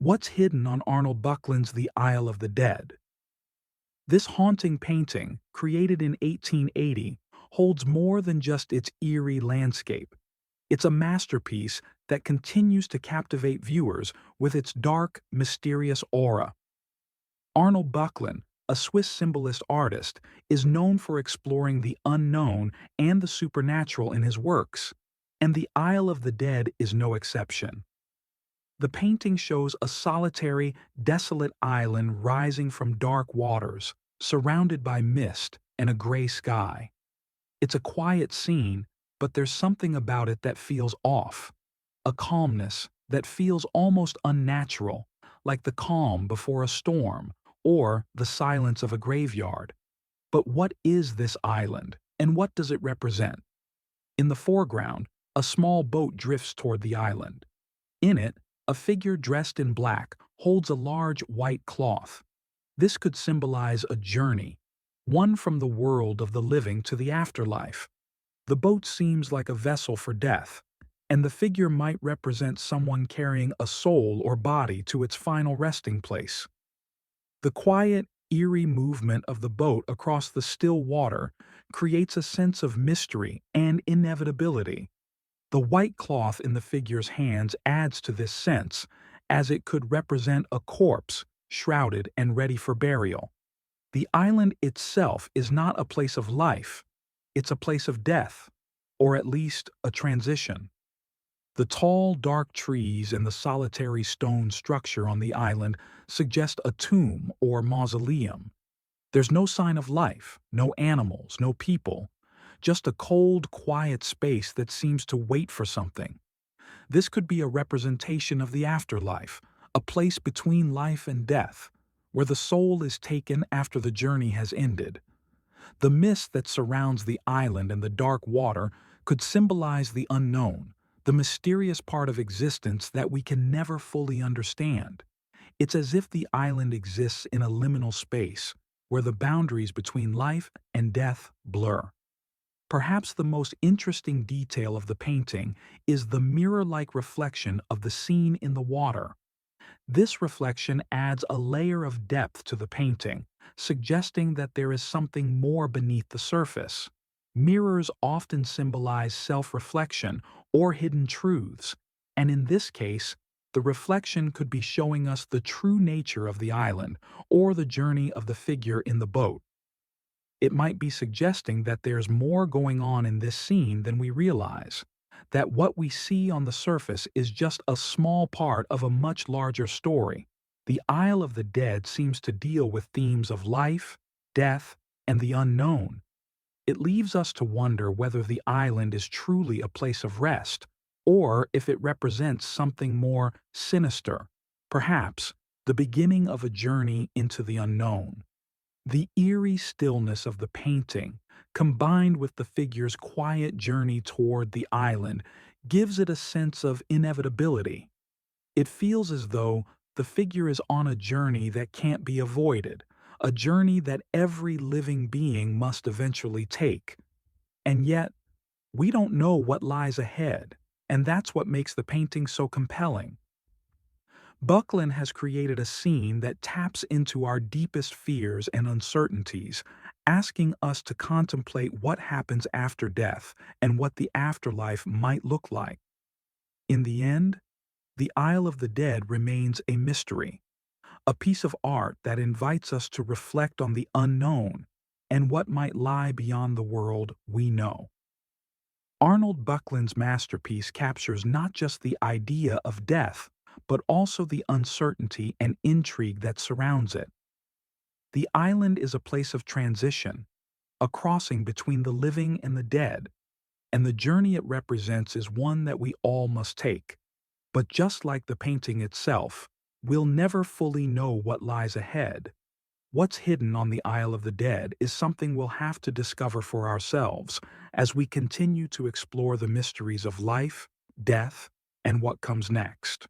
What's hidden on Arnold Böcklin's The Isle of the Dead? This haunting painting, created in 1880, holds more than just its eerie landscape. It's a masterpiece that continues to captivate viewers with its dark, mysterious aura. Arnold Böcklin, a Swiss symbolist artist, is known for exploring the unknown and the supernatural in his works, and The Isle of the Dead is no exception. The painting shows a solitary, desolate island rising from dark waters, surrounded by mist and a gray sky. It's a quiet scene, but there's something about it that feels off. A calmness that feels almost unnatural, like the calm before a storm or the silence of a graveyard. But what is this island, and what does it represent? In the foreground, a small boat drifts toward the island. In it, a figure dressed in black holds a large white cloth. This could symbolize a journey, one from the world of the living to the afterlife. The boat seems like a vessel for death, and the figure might represent someone carrying a soul or body to its final resting place. The quiet, eerie movement of the boat across the still water creates a sense of mystery and inevitability. The white cloth in the figure's hands adds to this sense, as it could represent a corpse, shrouded and ready for burial. The island itself is not a place of life, it's a place of death, or at least a transition. The tall, dark trees and the solitary stone structure on the island suggest a tomb or mausoleum. There's no sign of life, no animals, no people, just a cold, quiet space that seems to wait for something. This could be a representation of the afterlife, a place between life and death, where the soul is taken after the journey has ended. The mist that surrounds the island and the dark water could symbolize the unknown, the mysterious part of existence that we can never fully understand. It's as if the island exists in a liminal space, where the boundaries between life and death blur. Perhaps the most interesting detail of the painting is the mirror-like reflection of the scene in the water. This reflection adds a layer of depth to the painting, suggesting that there is something more beneath the surface. Mirrors often symbolize self-reflection or hidden truths, and in this case, the reflection could be showing us the true nature of the island or the journey of the figure in the boat. It might be suggesting that there's more going on in this scene than we realize, that what we see on the surface is just a small part of a much larger story. The Isle of the Dead seems to deal with themes of life, death, and the unknown. It leaves us to wonder whether the island is truly a place of rest, or if it represents something more sinister, perhaps the beginning of a journey into the unknown. The eerie stillness of the painting, combined with the figure's quiet journey toward the island, gives it a sense of inevitability. It feels as though the figure is on a journey that can't be avoided, a journey that every living being must eventually take. And yet, we don't know what lies ahead, and that's what makes the painting so compelling. Böcklin has created a scene that taps into our deepest fears and uncertainties, asking us to contemplate what happens after death and what the afterlife might look like. In the end, the Isle of the Dead remains a mystery, a piece of art that invites us to reflect on the unknown and what might lie beyond the world we know. Arnold Böcklin's masterpiece captures not just the idea of death, but also the uncertainty and intrigue that surrounds it. The island is a place of transition, a crossing between the living and the dead, and the journey it represents is one that we all must take. But just like the painting itself, we'll never fully know what lies ahead. What's hidden on the Isle of the Dead is something we'll have to discover for ourselves as we continue to explore the mysteries of life, death, and what comes next.